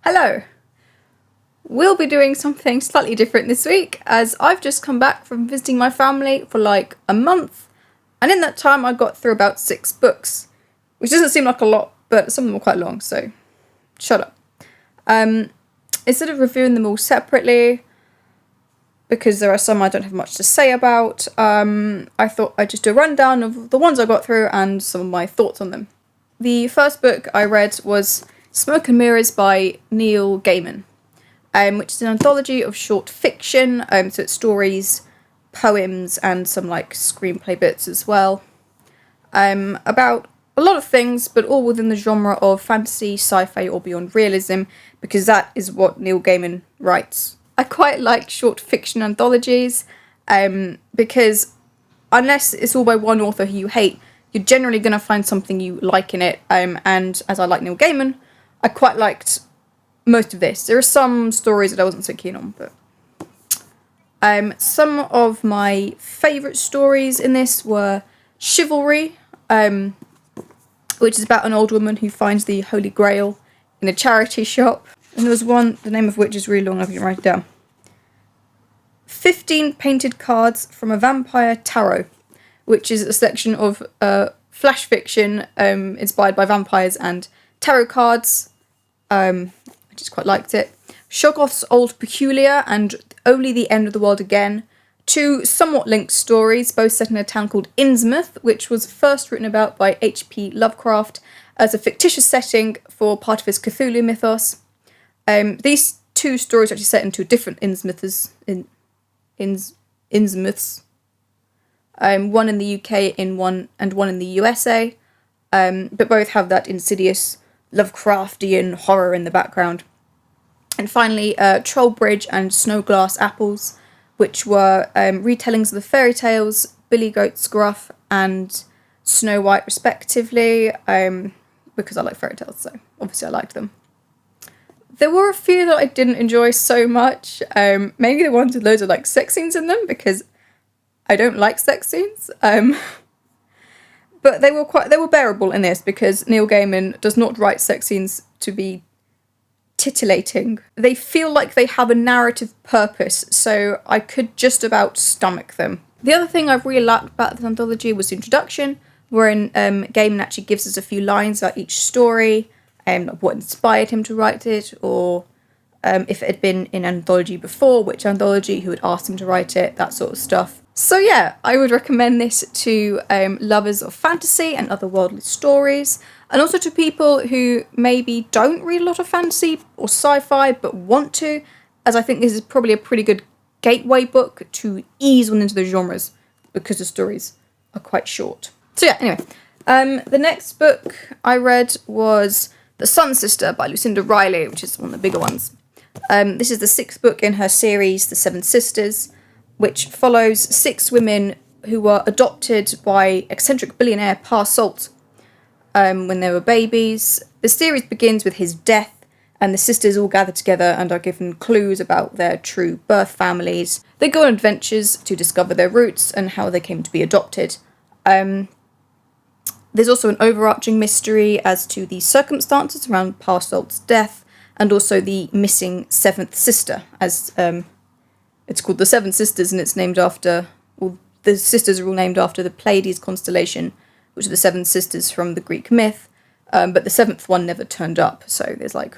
Hello! We'll be doing something slightly different this week, as I've just come back from visiting my family for like a month, and in that time I got through about 6 books, which doesn't seem like a lot, but some of them were quite long, so shut up. Instead of reviewing them all separately, because there are some I don't have much to say about, I thought I'd just do a rundown of the ones I got through and some of my thoughts on them. The first book I read was Smoke and Mirrors by Neil Gaiman, which is an anthology of short fiction, so it's stories, poems, and some like screenplay bits as well, about a lot of things, but all within the genre of fantasy, sci-fi, or beyond realism, because that is what Neil Gaiman writes. I quite like short fiction anthologies, because unless it's all by one author who you hate, you're generally going to find something you like in it, and as I like Neil Gaiman, I quite liked most of this. There are some stories that I wasn't so keen on, but some of my favourite stories in this were Chivalry, which is about an old woman who finds the Holy Grail in a charity shop. And there was one, the name of which is really long, I can write it down. 15 Painted Cards from a Vampire Tarot, which is a section of flash fiction inspired by vampires and tarot cards. I just quite liked it. Shoggoth's Old Peculiar and Only the End of the World Again. 2 somewhat linked stories, both set in a town called Innsmouth, which was first written about by H.P. Lovecraft as a fictitious setting for part of his Cthulhu mythos. These 2 stories are actually set in 2 different Innsmouths. One in the UK and one in the USA, but both have that insidious Lovecraftian horror in the background. And finally, Trollbridge and Snowglass Apples, which were retellings of the fairy tales Billy Goat Gruff and Snow White, respectively, because I like fairy tales, so obviously I liked them. There were a few that I didn't enjoy so much, mainly the ones with loads of like sex scenes in them, because I don't like sex scenes. But they were bearable in this, because Neil Gaiman does not write sex scenes to be titillating. They feel like they have a narrative purpose, so I could just about stomach them. The other thing I really liked about this anthology was the introduction, wherein Gaiman actually gives us a few lines about each story, what inspired him to write it, or if it had been in an anthology before, which anthology, who had asked him to write it, that sort of stuff. So yeah, I would recommend this to lovers of fantasy and otherworldly stories, and also to people who maybe don't read a lot of fantasy or sci-fi but want to, as I think this is probably a pretty good gateway book to ease one into the genres, because the stories are quite short. So yeah, anyway, the next book I read was The Sun Sister by Lucinda Riley, which is one of the bigger ones. This is the 6th book in her series, The Seven Sisters, which follows 6 women who were adopted by eccentric billionaire Pa Salt when they were babies. The series begins with his death, and the sisters all gather together and are given clues about their true birth families. They go on adventures to discover their roots and how they came to be adopted. There's also an overarching mystery as to the circumstances around Pa Salt's death, and also the missing 7th sister, as it's called The Seven Sisters, and it's named after, well, the sisters are all named after the Pleiades constellation, which are the 7 sisters from the Greek myth, but the 7th one never turned up, so there's like,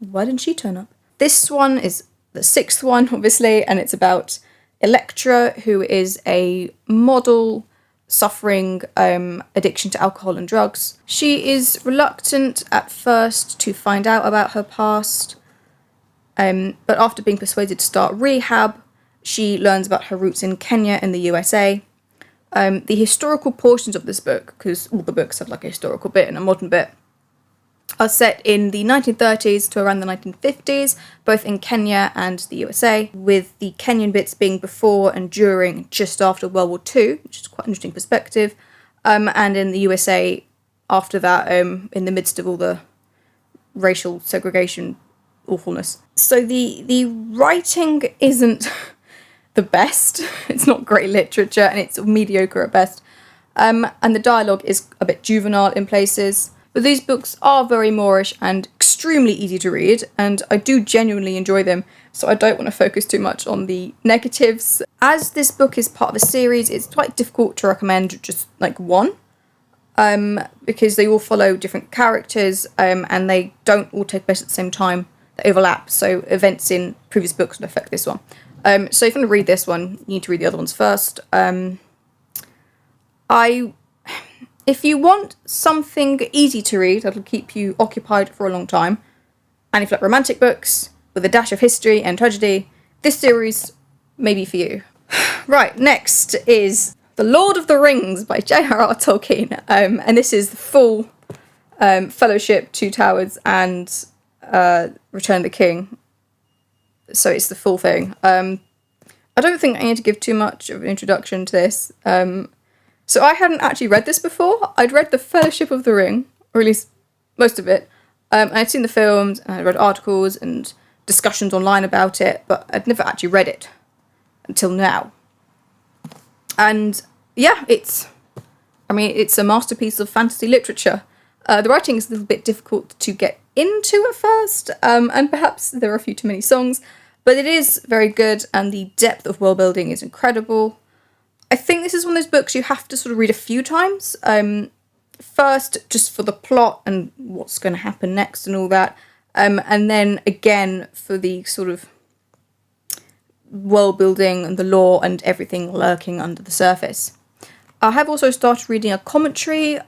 why didn't she turn up? This one is the 6th one, obviously, and it's about Electra, who is a model suffering addiction to alcohol and drugs. She is reluctant at first to find out about her past, but after being persuaded to start rehab, she learns about her roots in Kenya and the USA. The historical portions of this book, because all the books have like a historical bit and a modern bit, are set in the 1930s to around the 1950s, both in Kenya and the USA, with the Kenyan bits being before and during and just after World War II, which is quite an interesting perspective, and in the USA after that, in the midst of all the racial segregation awfulness. So the writing isn't the best. It's not great literature, and it's mediocre at best. And the dialogue is a bit juvenile in places. But these books are very Moorish and extremely easy to read, and I do genuinely enjoy them, so I don't want to focus too much on the negatives. As this book is part of a series, it's quite difficult to recommend just like one, because they all follow different characters, and they don't all take place at the same time. They overlap, so events in previous books will affect this one. So if you want to read this one, you need to read the other ones first. If you want something easy to read that'll keep you occupied for a long time, and if you like romantic books with a dash of history and tragedy, this series may be for you. Right, next is The Lord of the Rings by J.R.R. Tolkien, and this is the full Fellowship, Two Towers, and Return of the King. So it's the full thing. I don't think I need to give too much of an introduction to this. So I hadn't actually read this before. I'd read The Fellowship of the Ring, or at least most of it. I'd seen the films, and I'd read articles and discussions online about it, but I'd never actually read it until now. And yeah, it's a masterpiece of fantasy literature. The writing is a little bit difficult to get into at first, and perhaps there are a few too many songs, but it is very good, and the depth of world building is incredible. I think this is one of those books you have to sort of read a few times. First, just for the plot and what's going to happen next and all that. And then again for the sort of world building and the lore and everything lurking under the surface. I have also started reading a commentary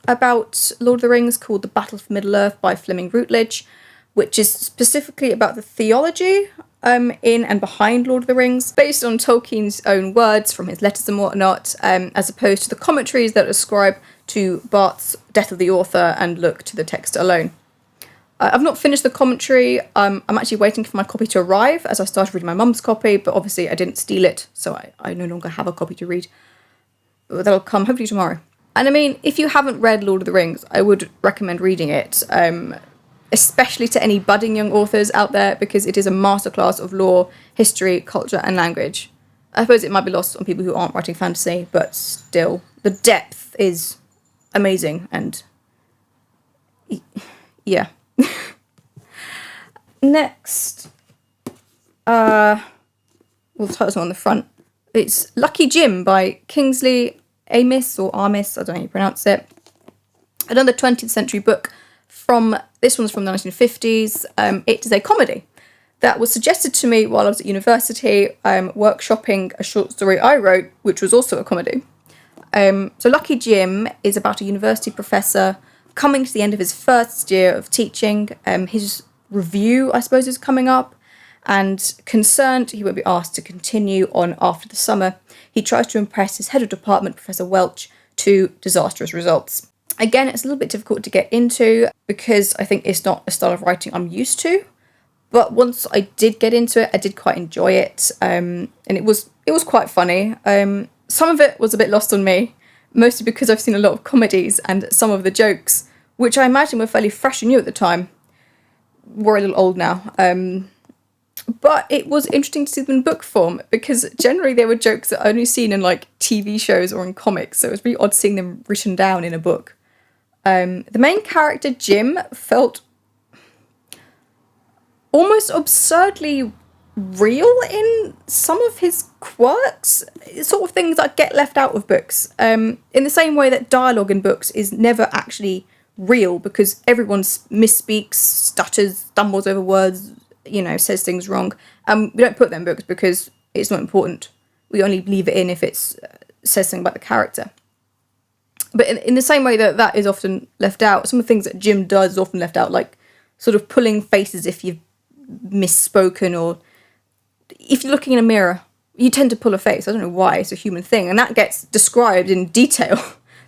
about Lord of the Rings called The Battle for Middle-earth by Fleming Routledge, which is specifically about the theology in and behind Lord of the Rings, based on Tolkien's own words from his letters and whatnot, as opposed to the commentaries that ascribe to Barth's death of the author and look to the text alone. I've not finished the commentary. I'm actually waiting for my copy to arrive, as I started reading my mum's copy, but obviously I didn't steal it, so I no longer have a copy to read. But that'll come hopefully tomorrow. And I mean, if you haven't read Lord of the Rings, I would recommend reading it, especially to any budding young authors out there, because it is a masterclass of lore, history, culture, and language. I suppose it might be lost on people who aren't writing fantasy, but still, the depth is amazing, and yeah. Next, the title's on the front. It's Lucky Jim by Kingsley Amis, or Armis, I don't know how you pronounce it. Another 20th century book. This one's from the 1950s. It is a comedy that was suggested to me while I was at university, workshopping a short story I wrote, which was also a comedy. So Lucky Jim is about a university professor coming to the end of his first year of teaching. His review, I suppose, is coming up, and concerned he won't be asked to continue on after the summer, he tries to impress his head of department, Professor Welch, to disastrous results. Again, it's a little bit difficult to get into because I think it's not a style of writing I'm used to. But once I did get into it, I did quite enjoy it, and it was quite funny. Some of it was a bit lost on me, mostly because I've seen a lot of comedies, and some of the jokes, which I imagine were fairly fresh and new at the time, were a little old now. But it was interesting to see them in book form, because generally they were jokes that I'd only seen in like TV shows or in comics, so it was really odd seeing them written down in a book. The main character, Jim, felt almost absurdly real in some of his quirks, sort of things that get left out of books. In the same way that dialogue in books is never actually real, because everyone misspeaks, stutters, stumbles over words, says things wrong. We don't put them in books because it's not important. We only leave it in if it says something about the character. But in the same way that is often left out, some of the things that Jim does is often left out, like sort of pulling faces if you've misspoken, or if you're looking in a mirror, you tend to pull a face. I don't know why, it's a human thing. And that gets described in detail,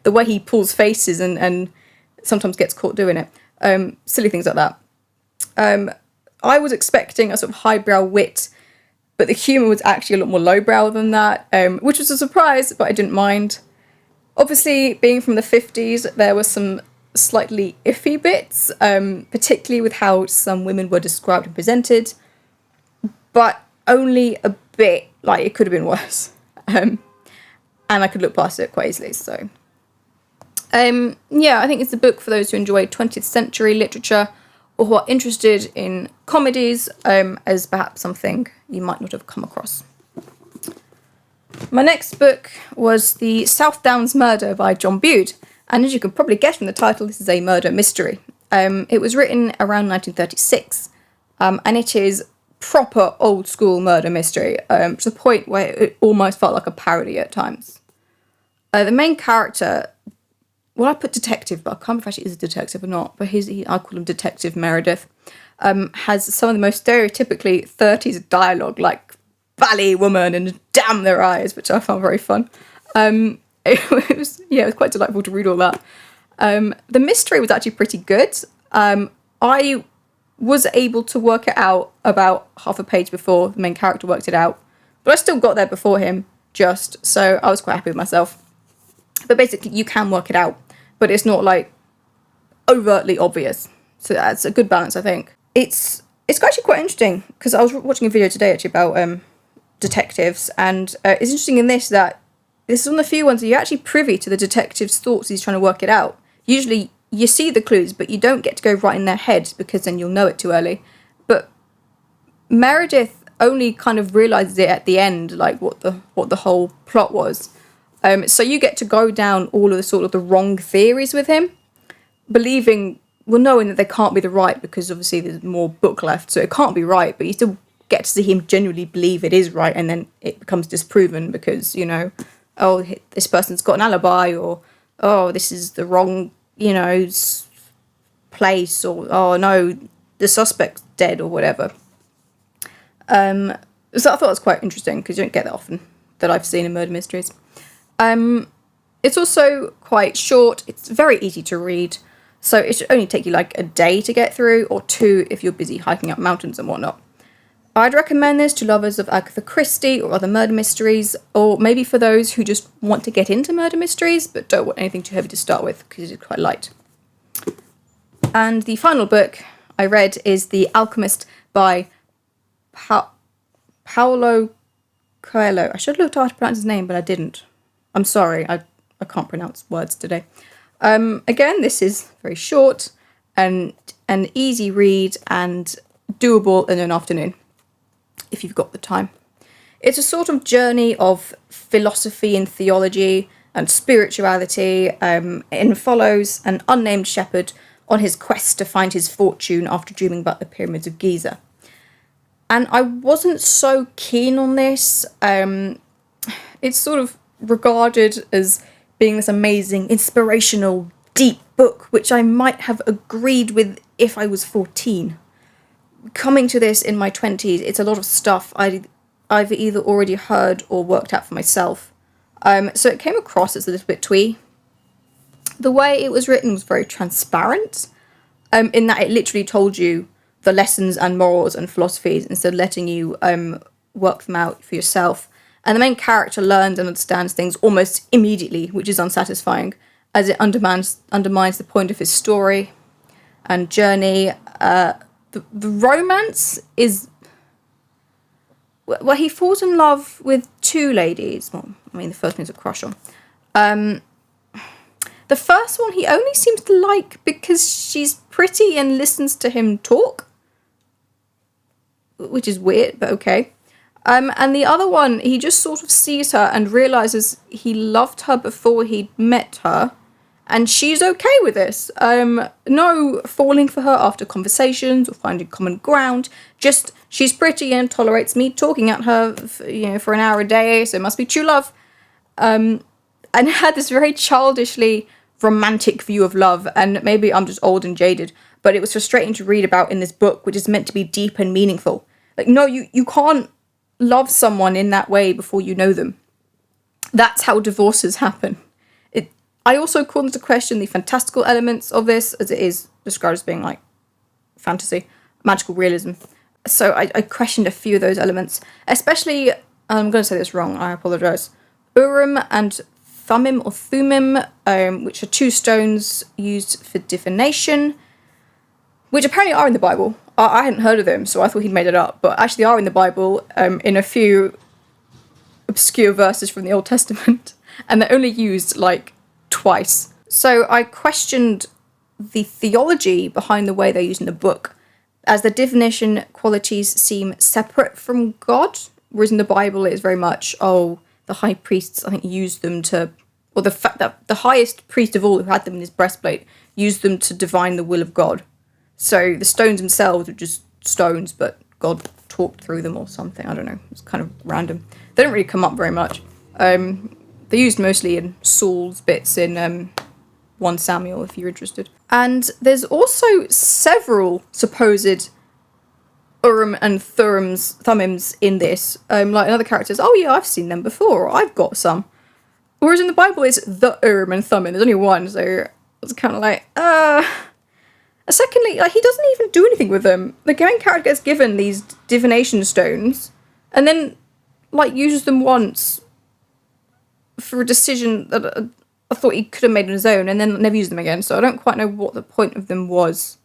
the way he pulls faces and sometimes gets caught doing it. Silly things like that. I was expecting a sort of highbrow wit, but the humour was actually a lot more lowbrow than that, which was a surprise, but I didn't mind. Obviously, being from the 50s, there were some slightly iffy bits, particularly with how some women were described and presented, but only a bit. Like, it could have been worse. And I could look past it quite easily, so. Yeah, I think it's a book for those who enjoy 20th century literature or who are interested in comedies, as perhaps something you might not have come across. My next book was The South Downs Murder by John Bude, and as you can probably guess from the title, this is a murder mystery. It was written around 1936, and it is proper old school murder mystery, to the point where it almost felt like a parody at times. The main character, well, I put detective, but I can't remember if actually is a detective or not, but I call him Detective Meredith, has some of the most stereotypically 30s dialogue, like bally woman and damn their eyes, which I found very fun. It was quite delightful to read all that. The mystery was actually pretty good. I was able to work it out about half a page before the main character worked it out, but I still got there before him, so I was quite happy with myself. But basically, you can work it out, but it's not like overtly obvious. So that's a good balance, I think. It's actually quite interesting because I was watching a video today actually about detectives, and it's interesting in this that this is one of the few ones that you're actually privy to the detective's thoughts as he's trying to work it out. Usually, you see the clues, but you don't get to go right in their head because then you'll know it too early. But Meredith only kind of realises it at the end, like what the whole plot was. So you get to go down all of the sort of the wrong theories with him, knowing that they can't be the right because obviously there's more book left, so it can't be right, but you still get to see him genuinely believe it is right, and then it becomes disproven because, oh, this person's got an alibi, or, oh, this is the wrong, place, or, oh, no, the suspect's dead, or whatever. So I thought it was quite interesting because you don't get that often that I've seen in murder mysteries. It's also quite short. It's very easy to read, so it should only take you like a day to get through, or 2 if you're busy hiking up mountains and whatnot. I'd recommend this to lovers of Agatha Christie or other murder mysteries, or maybe for those who just want to get into murder mysteries but don't want anything too heavy to start with because it's quite light. And the final book I read is The Alchemist by Paulo Coelho. I should have looked how to pronounce his name, but I didn't. I'm sorry, I can't pronounce words today. Again, this is very short and an easy read and doable in an afternoon, if you've got the time. It's a sort of journey of philosophy and theology and spirituality, and follows an unnamed shepherd on his quest to find his fortune after dreaming about the pyramids of Giza. And I wasn't so keen on this. It's sort of regarded as being this amazing, inspirational, deep book, which I might have agreed with if I was 14. Coming to this in my 20s, it's a lot of stuff I've either already heard or worked out for myself. So it came across as a little bit twee. The way it was written was very transparent, in that it literally told you the lessons and morals and philosophies instead of letting you work them out for yourself. And the main character learns and understands things almost immediately, which is unsatisfying, as it undermines the point of his story and journey. The romance is... Well, he falls in love with 2 ladies. Well, I mean, the first one's a crush on. The first one he only seems to like because she's pretty and listens to him talk, which is weird, but okay. And the other one, he just sort of sees her and realises he loved her before he'd met her, and she's okay with this. No falling for her after conversations or finding common ground, just she's pretty and tolerates me talking at her for an hour a day, so it must be true love. And had this very childishly romantic view of love, and maybe I'm just old and jaded, but it was frustrating to read about in this book, which is meant to be deep and meaningful. Like, no, you can't love someone in that way before you know them. That's how divorces happen. I also call into question the fantastical elements of this, as it is described as being like fantasy, magical realism. So I questioned a few of those elements, especially, I'm going to say this wrong, I apologise, Urim and Thummim, or Thummim, which are 2 stones used for divination, which apparently are in the Bible. I hadn't heard of them, so I thought he'd made it up, but actually are in the Bible, in a few obscure verses from the Old Testament, and they're only used like twice. So I questioned the theology behind the way they're used in the book, as the divination qualities seem separate from God, whereas in the Bible it is very much, the high priests, I think, used them to, or the fact that the highest priest of all who had them in his breastplate used them to divine the will of God. So the stones themselves were just stones, but God talked through them or something. I don't know. It's kind of random. They don't really come up very much. They're used mostly in Saul's bits in 1 Samuel, if you're interested. And there's also several supposed Urim and Thummims in this. Like another character says, oh yeah, I've seen them before, or I've got some. Whereas in the Bible it's the Urim and Thummim. There's only one, so it's kind of like, Secondly, like, he doesn't even do anything with them. The main character gets given these divination stones, and then, like, uses them once for a decision that I thought he could have made on his own, and then never used them again. So I don't quite know what the point of them was.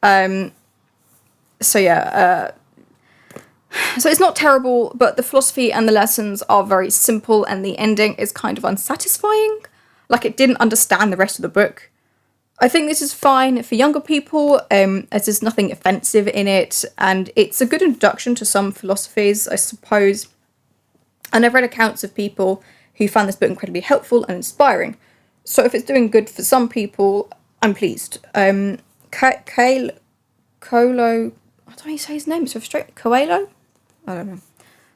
So it's not terrible, but the philosophy and the lessons are very simple, and the ending is kind of unsatisfying. Like, it didn't understand the rest of the book. I think this is fine for younger people, as there's nothing offensive in it, and it's a good introduction to some philosophies, I suppose. And I've read accounts of people who found this book incredibly helpful and inspiring. So if it's doing good for some people, I'm pleased. Coelho, I don't know how you say his name, it's so straight, Coelho? I don't know.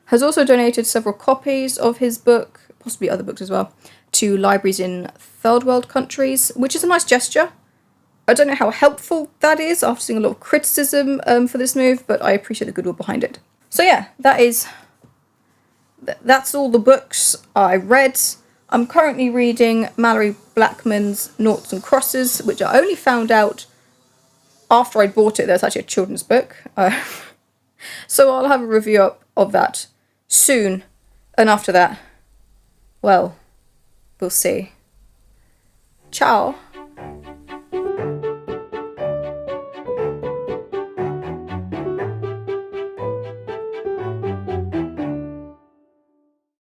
Has also donated several copies of his book, possibly other books as well, to libraries in third world countries, which is a nice gesture. I don't know how helpful that is after seeing a lot of criticism for this move, but I appreciate the goodwill behind it. So yeah, that's all the books I read. I'm currently reading Mallory Blackman's Noughts and Crosses, which I only found out after I bought it. That's actually a children's book. So I'll have a review up of that soon. And after that, well, we'll see. Ciao.